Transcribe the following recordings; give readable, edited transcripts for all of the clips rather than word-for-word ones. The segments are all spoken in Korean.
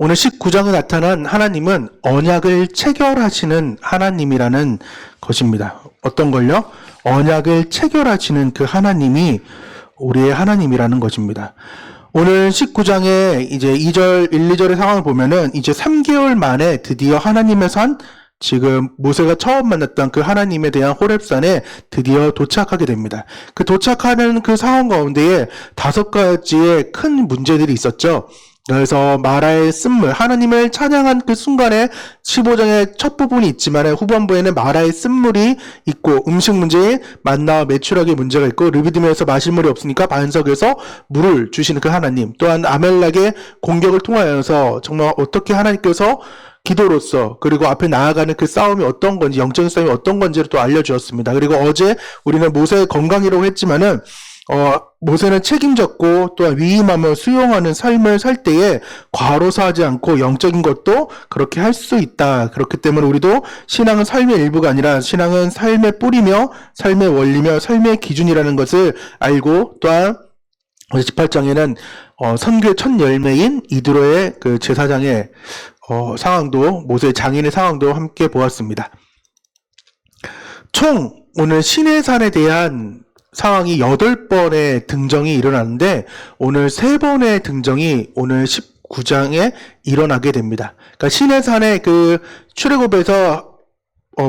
오늘 19장에 나타난 하나님은 언약을 체결하시는 하나님이라는 것입니다. 어떤 걸요? 언약을 체결하시는 그 하나님이 우리의 하나님이라는 것입니다. 오늘 19장에 이제 2절, 1, 2절의 상황을 보면은 이제 3개월 만에 드디어 하나님의 산, 지금 모세가 처음 만났던 그 하나님에 대한 호렙산에 드디어 도착하게 됩니다. 그 도착하는 그 상황 가운데에 5가지의 큰 문제들이 있었죠. 그래서 마라의 쓴물, 하나님을 찬양한 그 순간에 15장의 첫 부분이 있지만 후반부에는 마라의 쓴물이 있고, 음식 문제에 만나와 메추라기의 문제가 있고, 르비딤에서 마실 물이 없으니까 반석에서 물을 주시는 그 하나님, 또한 아멜렉의 공격을 통하여서 정말 어떻게 하나님께서 기도로서, 그리고 앞에 나아가는 그 싸움이 어떤 건지, 영적인 싸움이 어떤 건지를 또 알려주었습니다. 그리고 어제 우리는 모세의 건강이라고 했지만은 모세는 책임졌고 또한 위임하며 수용하는 삶을 살 때에 과로사하지 않고 영적인 것도 그렇게 할 수 있다. 그렇기 때문에 우리도 신앙은 삶의 일부가 아니라 신앙은 삶의 뿌리며 삶의 원리며 삶의 기준이라는 것을 알고, 또한 18장에는 선교의 첫 열매인 이드로의 그 제사장의 상황도, 모세의 장인의 상황도 함께 보았습니다. 총 오늘 시내산에 대한 상황이 8번의 등정이 일어나는데 오늘 3번의 등정이 오늘 19장에 일어나게 됩니다. 그러니까 시내산의 그 출애굽에서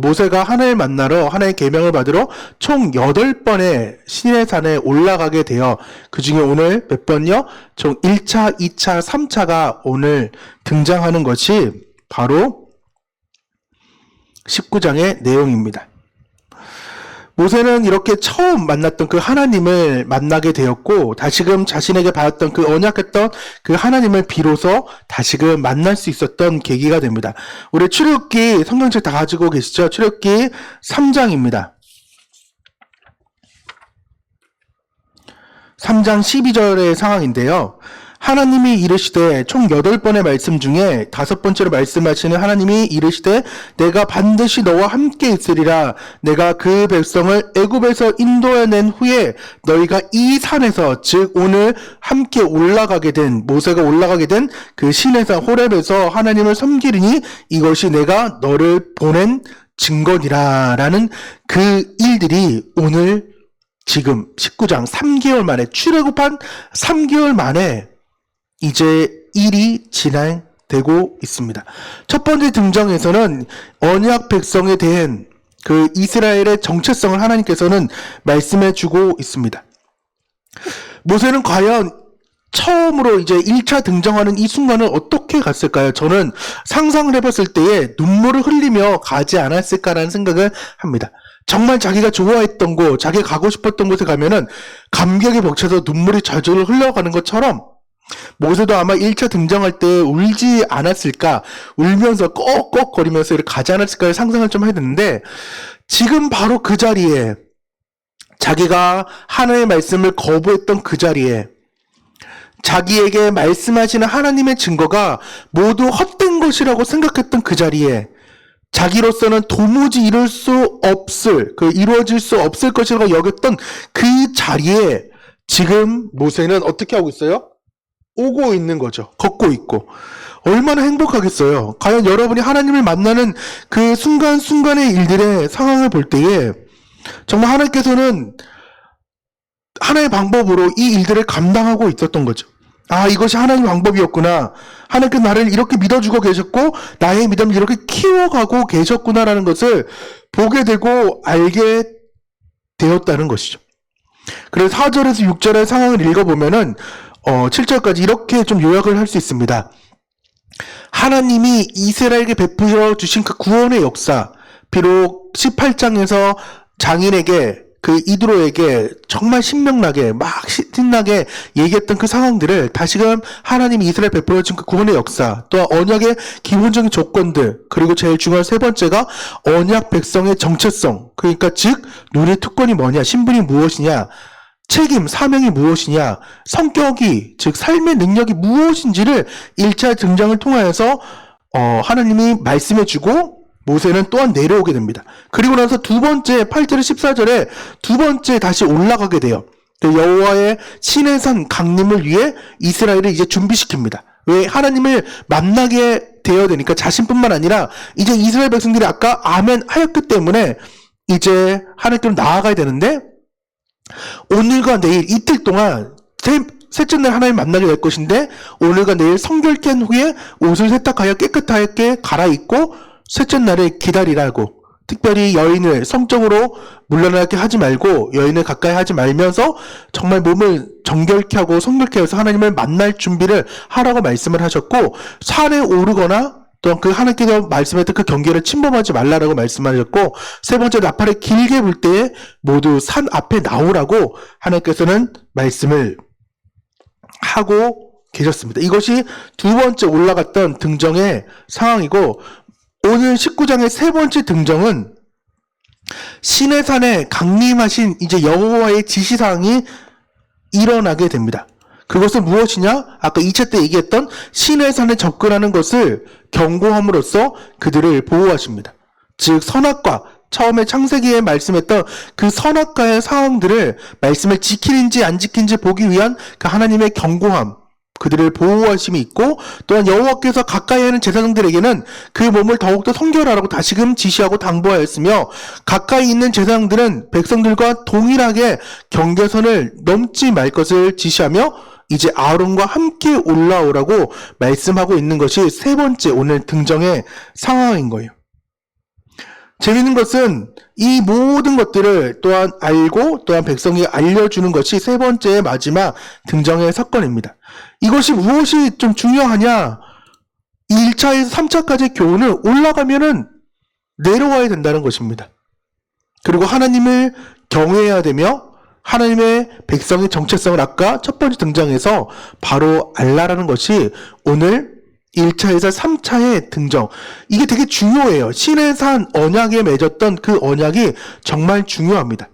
모세가 하나님을 만나러, 하나님의 계명을 받으러 총 8번의 시내산에 올라가게 되어 그 중에 오늘 몇 번요? 총 1차, 2차, 3차가 오늘 등장하는 것이 바로 19장의 내용입니다. 모세는 이렇게 처음 만났던 그 하나님을 만나게 되었고, 다시금 자신에게 받았던 그 언약했던 그 하나님을 비로소 다시금 만날 수 있었던 계기가 됩니다. 우리 출애굽기 성경책 다 가지고 계시죠? 출애굽기 3장입니다. 3장 12절의 상황인데요. 하나님이 이르시되, 총 8번의 말씀 중에 5번째로 말씀하시는 하나님이 이르시되, 내가 반드시 너와 함께 있으리라. 내가 그 백성을 애굽에서 인도해낸 후에 너희가 이 산에서, 즉 오늘 함께 올라가게 된, 모세가 올라가게 된 그 시내산 호렙에서 하나님을 섬기리니 이것이 내가 너를 보낸 증거니라. 라는 그 일들이 오늘 지금 19장 3개월 만에, 출애굽한 3개월 만에 이제 일이 진행되고 있습니다. 첫 번째 등장에서는 언약 백성에 대한 그 이스라엘의 정체성을 하나님께서는 말씀해 주고 있습니다. 모세는 과연 처음으로 이제 1차 등장하는 이 순간을 어떻게 갔을까요? 저는 상상을 해봤을 때에 눈물을 흘리며 가지 않았을까라는 생각을 합니다. 정말 자기가 좋아했던 곳, 자기가 가고 싶었던 곳에 가면은 감격에 벅차서 눈물이 절절 흘러가는 것처럼 모세도 아마 1차 등장할 때 울지 않았을까, 울면서 꺽꺽거리면서 이렇게 가지 않았을까를 상상을 좀 해야 되는데, 지금 바로 그 자리에, 자기가 하나님의 말씀을 거부했던 그 자리에, 자기에게 말씀하시는 하나님의 증거가 모두 헛된 것이라고 생각했던 그 자리에, 자기로서는 도무지 이룰 수 없을, 이루어질 수 없을 것이라고 여겼던 그 자리에 지금 모세는 어떻게 하고 있어요? 오고 있는 거죠. 걷고 있고. 얼마나 행복하겠어요. 과연 여러분이 하나님을 만나는 그 순간순간의 일들의 상황을 볼 때에 정말 하나님께서는 하나의 방법으로 이 일들을 감당하고 있었던 거죠. 아, 이것이 하나님의 방법이었구나. 하나님께서 나를 이렇게 믿어주고 계셨고 나의 믿음을 이렇게 키워가고 계셨구나라는 것을 보게 되고 알게 되었다는 것이죠. 그래서 4절에서 6절의 상황을 읽어보면은 7절까지 이렇게 좀 요약을 할 수 있습니다. 하나님이 이스라엘에게 베풀어 주신 그 구원의 역사, 비록 18장에서 장인에게, 그 이드로에게 정말 신명나게 막 신나게 얘기했던 그 상황들을 다시금 하나님이 이스라엘 베풀어 준 그 구원의 역사, 또 언약의 기본적인 조건들, 그리고 제일 중요한 세 번째가 언약 백성의 정체성, 그러니까 즉 눈의 특권이 뭐냐, 신분이 무엇이냐, 책임, 사명이 무엇이냐, 성격이, 즉 삶의 능력이 무엇인지를 1차 등장을 통하여서 하나님이 말씀해주고 모세는 또한 내려오게 됩니다. 그리고 나서 두 번째 8절 14절에 두 번째 다시 올라가게 돼요. 여호와의 시내산 강림을 위해 이스라엘을 이제 준비시킵니다. 왜 하나님을 만나게 되어야 되니까 자신뿐만 아니라 이제 이스라엘 백성들이 아까 아멘 하였기 때문에 이제 하나님께로 나아가야 되는데 오늘과 내일 이틀 동안 셋째 날 하나님 만나게 될 것인데 오늘과 내일 성결케 한 후에 옷을 세탁하여 깨끗하게 갈아입고 셋째 날에 기다리라고 특별히 여인을 성적으로 물러나게 하지 말고 여인을 가까이 하지 말면서 정말 몸을 정결케 하고 성결케 해서 하나님을 만날 준비를 하라고 말씀을 하셨고 산에 오르거나 또한 그 하나님께서 말씀했던 그 경계를 침범하지 말라라고 말씀하셨고 세 번째 나팔을 길게 불 때에 모두 산 앞에 나오라고 하나님께서는 말씀을 하고 계셨습니다. 이것이 두 번째 올라갔던 등정의 상황이고 오늘 19장의 세 번째 등정은 시내산에 강림하신 이제 여호와의 지시사항이 일어나게 됩니다. 그것은 무엇이냐? 아까 2차 때 얘기했던 시내산에 접근하는 것을 경고함으로써 그들을 보호하십니다. 즉 선악과 처음에 창세기에 말씀했던 그 선악과의 상황들을 말씀을 지키는지 안 지키는지 보기 위한 그 하나님의 경고함 그들을 보호하심이 있고 또한 여호와께서 가까이 하는 제사장들에게는 그 몸을 더욱더 성결하라고 다시금 지시하고 당부하였으며 가까이 있는 제사장들은 백성들과 동일하게 경계선을 넘지 말 것을 지시하며 이제 아론과 함께 올라오라고 말씀하고 있는 것이 세 번째 오늘 등정의 상황인 거예요. 재미있는 것은 이 모든 것들을 또한 알고 또한 백성이 알려주는 것이 세 번째 마지막 등정의 사건입니다. 이것이 무엇이 좀 중요하냐? 1차에서 3차까지의 교훈은 올라가면은 내려와야 된다는 것입니다. 그리고 하나님을 경외해야 되며 하나님의 백성의 정체성을 아까 첫 번째 등장에서 바로 알라라는 것이 오늘 1차에서 3차의 등정. 이게 되게 중요해요. 시내산 언약에 맺었던 그 언약이 정말 중요합니다.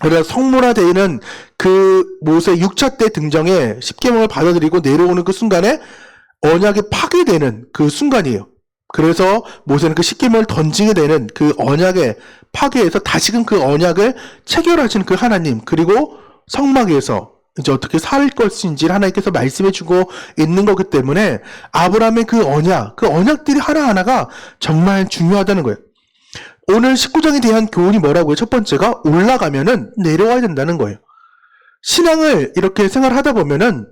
그래서 성물화되는 그 모세 6차 때 등정에 십계명을 받아들이고 내려오는 그 순간에 언약이 파괴되는 그 순간이에요. 그래서 모세는 그 십계명을 던지게 되는 그 언약의 파괴에서 다시금 그 언약을 체결하시는 그 하나님 그리고 성막에서 이제 어떻게 살 것인지를 하나님께서 말씀해주고 있는 거기 때문에 아브라함의 그 언약들이 하나하나가 정말 중요하다는 거예요. 오늘 19장에 대한 교훈이 뭐라고요? 첫 번째가 올라가면은 내려와야 된다는 거예요. 신앙을 이렇게 생활하다 보면은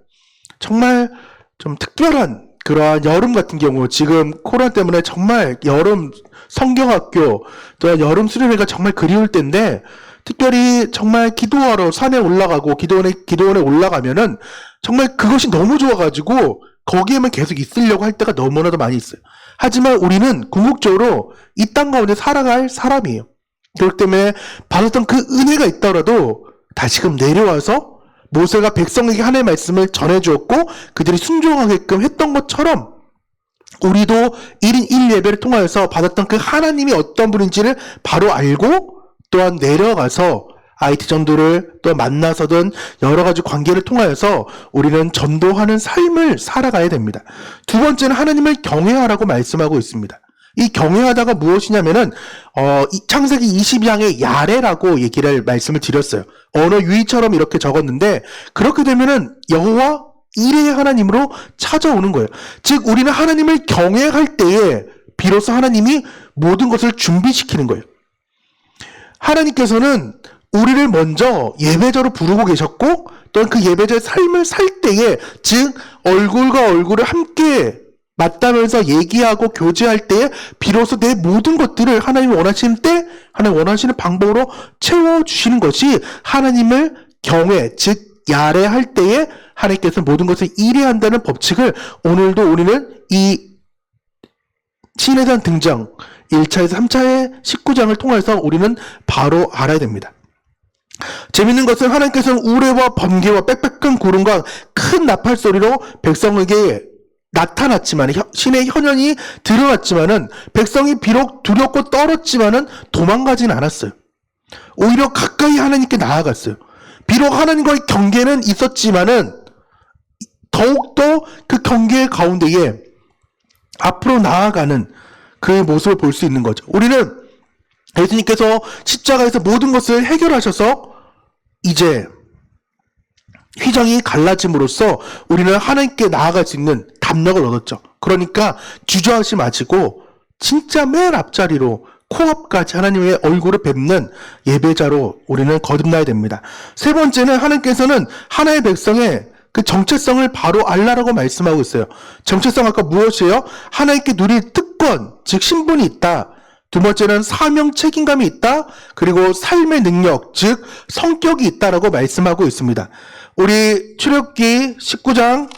정말 좀 특별한 그러한 여름 같은 경우 지금 코로나 때문에 정말 여름 성경학교 또 여름 수련회가 정말 그리울 때인데 특별히 정말 기도하러 산에 올라가고 기도원에 올라가면은 정말 그것이 너무 좋아가지고 거기에만 계속 있으려고 할 때가 너무나도 많이 있어요. 하지만 우리는 궁극적으로 이 땅 가운데 살아갈 사람이에요. 그렇기 때문에 받았던 그 은혜가 있더라도 다시금 내려와서 모세가 백성에게 하나님의 말씀을 전해주었고 그들이 순종하게끔 했던 것처럼 우리도 1인 1예배를 통하여서 받았던 그 하나님이 어떤 분인지를 바로 알고 또한 내려가서 IT 전도를 또 만나서든 여러 가지 관계를 통하여서 우리는 전도하는 삶을 살아가야 됩니다. 두 번째는 하나님을 경외하라고 말씀하고 있습니다. 이 경외하다가 무엇이냐면은 창세기 22장의 야레라고 말씀을 드렸어요. 언어 유희처럼 이렇게 적었는데 그렇게 되면은 여호와 이레의 하나님으로 찾아오는 거예요. 즉 우리는 하나님을 경외할 때에 비로소 하나님이 모든 것을 준비시키는 거예요. 하나님께서는 우리를 먼저 예배자로 부르고 계셨고 또한 그 예배자의 삶을 살 때에 즉 얼굴과 얼굴을 함께 맞다면서 얘기하고 교제할 때에 비로소 내 모든 것들을 하나님이 원하시는 때 하나님 원하시는 방법으로 채워주시는 것이 하나님을 경외 즉 야레할 때에 하나님께서 모든 것을 이래한다는 법칙을 오늘도 우리는 이 시내산 등장 1차에서 3차의 19장을 통해서 우리는 바로 알아야 됩니다. 재밌는 것은 하나님께서는 우레와 번개와 빽빽한 구름과 큰 나팔 소리로 백성에게 나타났지만 신의 현현이 드러났지만은 백성이 비록 두렵고 떨었지만은 도망가진 않았어요. 오히려 가까이 하나님께 나아갔어요. 비록 하나님과의 경계는 있었지만은 더욱더 그 경계 가운데에 앞으로 나아가는 그 모습을 볼 수 있는 거죠. 우리는 예수님께서 십자가에서 모든 것을 해결하셔서 이제 휘정이 갈라짐으로써 우리는 하나님께 나아갈 수 있는 담력을 얻었죠. 그러니까 주저하지 마시고 진짜 맨 앞자리로 코앞까지 하나님의 얼굴을 뵙는 예배자로 우리는 거듭나야 됩니다. 세 번째는 하나님께서는 하나의 백성의 그 정체성을 바로 알라라고 말씀하고 있어요. 정체성 아까 무엇이에요? 하나님께 누릴 특권, 즉 신분이 있다. 두 번째는 사명 책임감이 있다. 그리고 삶의 능력, 즉 성격이 있다라고 말씀하고 있습니다. 우리 출애굽기 19장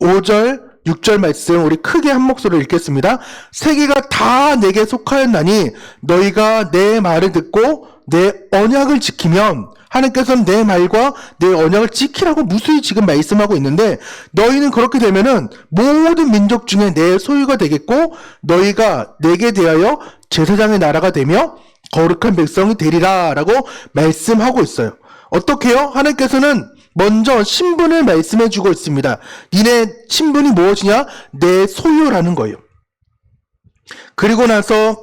5절 6절 말씀 우리 크게 한 목소리로 읽겠습니다. 세계가 다 내게 속하였나니 너희가 내 말을 듣고 내 언약을 지키면, 하나님께서는 내 말과 내 언약을 지키라고 무수히 지금 말씀하고 있는데, 너희는 그렇게 되면은 모든 민족 중에 내 소유가 되겠고 너희가 내게 대하여 제사장의 나라가 되며 거룩한 백성이 되리라 라고 말씀하고 있어요. 어떻게요? 하나님께서는 먼저 신분을 말씀해 주고 있습니다. 니네 신분이 무엇이냐? 내 소유라는 거예요. 그리고 나서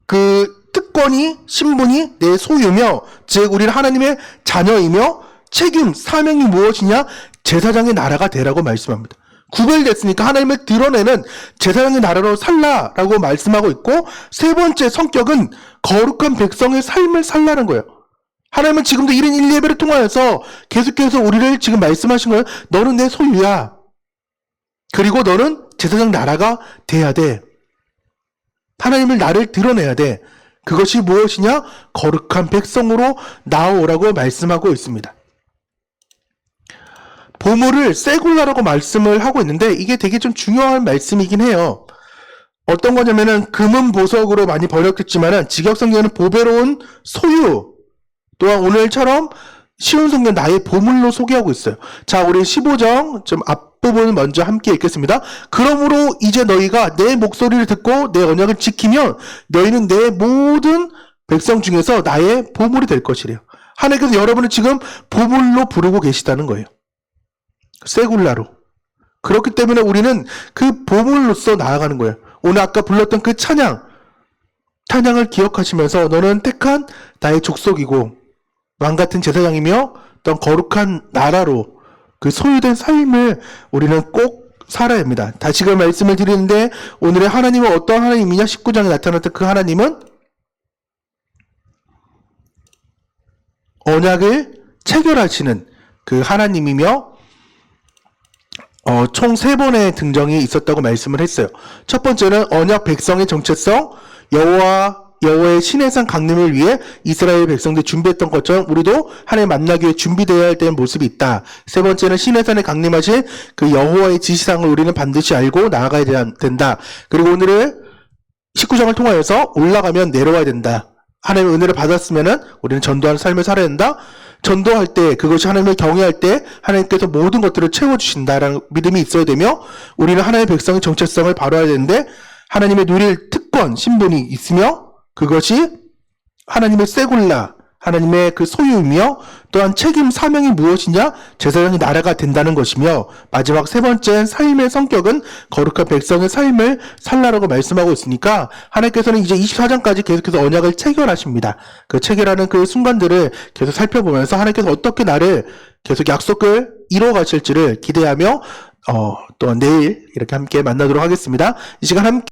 그 특권이, 신분이 내 소유며, 즉 우리는 하나님의 자녀이며, 책임, 사명이 무엇이냐? 제사장의 나라가 되라고 말씀합니다. 구별됐으니까 하나님을 드러내는 제사장의 나라로 살라라고 말씀하고 있고, 세 번째 성격은 거룩한 백성의 삶을 살라는 거예요. 하나님은 지금도 1인 1예배를 통하여서 계속해서 우리를 지금 말씀하신 거예요. 너는 내 소유야. 그리고 너는 제사장 나라가 돼야 돼. 하나님을 나를 드러내야 돼. 그것이 무엇이냐? 거룩한 백성으로 나오라고 말씀하고 있습니다. 보물을 세굴라라고 말씀을 하고 있는데 이게 되게 좀 중요한 말씀이긴 해요. 어떤 거냐면은 금은 보석으로 많이 번역했지만은 직역성경은 보배로운 소유, 또한 오늘처럼 쉬운 성경 나의 보물로 소개하고 있어요. 자, 우리 15장 좀 앞부분 먼저 함께 읽겠습니다. 그러므로 이제 너희가 내 목소리를 듣고 내 언약을 지키면 너희는 내 모든 백성 중에서 나의 보물이 될 것이래요. 하나님께서 여러분을 지금 보물로 부르고 계시다는 거예요. 세굴라로. 그렇기 때문에 우리는 그 보물로서 나아가는 거예요. 오늘 아까 불렀던 그 찬양을 기억하시면서 너는 택한 나의 족속이고 왕같은 제사장이며 어떤 거룩한 나라로 그 소유된 삶을 우리는 꼭 살아야 합니다. 다시금 말씀을 드리는데 오늘의 하나님은 어떤 하나님이냐? 19장에 나타났던 그 하나님은 언약을 체결하시는 그 하나님이며 총 3번의 등정이 있었다고 말씀을 했어요. 첫 번째는 언약 백성의 정체성, 여호와의 시내산 강림을 위해 이스라엘 백성들이 준비했던 것처럼 우리도 하나님 만나기 위해 준비되어야 할 때는 모습이 있다. 세 번째는 시내산에 강림하신 그 여호와의 지시상을 우리는 반드시 알고 나아가야 된다. 그리고 오늘의 19장을 통하여서 올라가면 내려와야 된다. 하나님의 은혜를 받았으면은 우리는 전도하는 삶을 살아야 된다. 전도할 때, 그것이 하나님을 경외할 때 하나님께서 모든 것들을 채워주신다라는 믿음이 있어야 되며, 우리는 하나님의 백성의 정체성을 바로해야 되는데 하나님의 누릴 특권, 신분이 있으며 그것이 하나님의 세굴라, 하나님의 그 소유이며, 또한 책임, 사명이 무엇이냐? 제사장의 나라가 된다는 것이며, 마지막 세 번째 삶의 성격은 거룩한 백성의 삶을 살라라고 말씀하고 있으니까 하나님께서는 이제 24장까지 계속해서 언약을 체결하십니다. 그 체결하는 그 순간들을 계속 살펴보면서 하나님께서 어떻게 나를 계속 약속을 이루어 가실지를 기대하며 또 내일 이렇게 함께 만나도록 하겠습니다. 이 시간 함께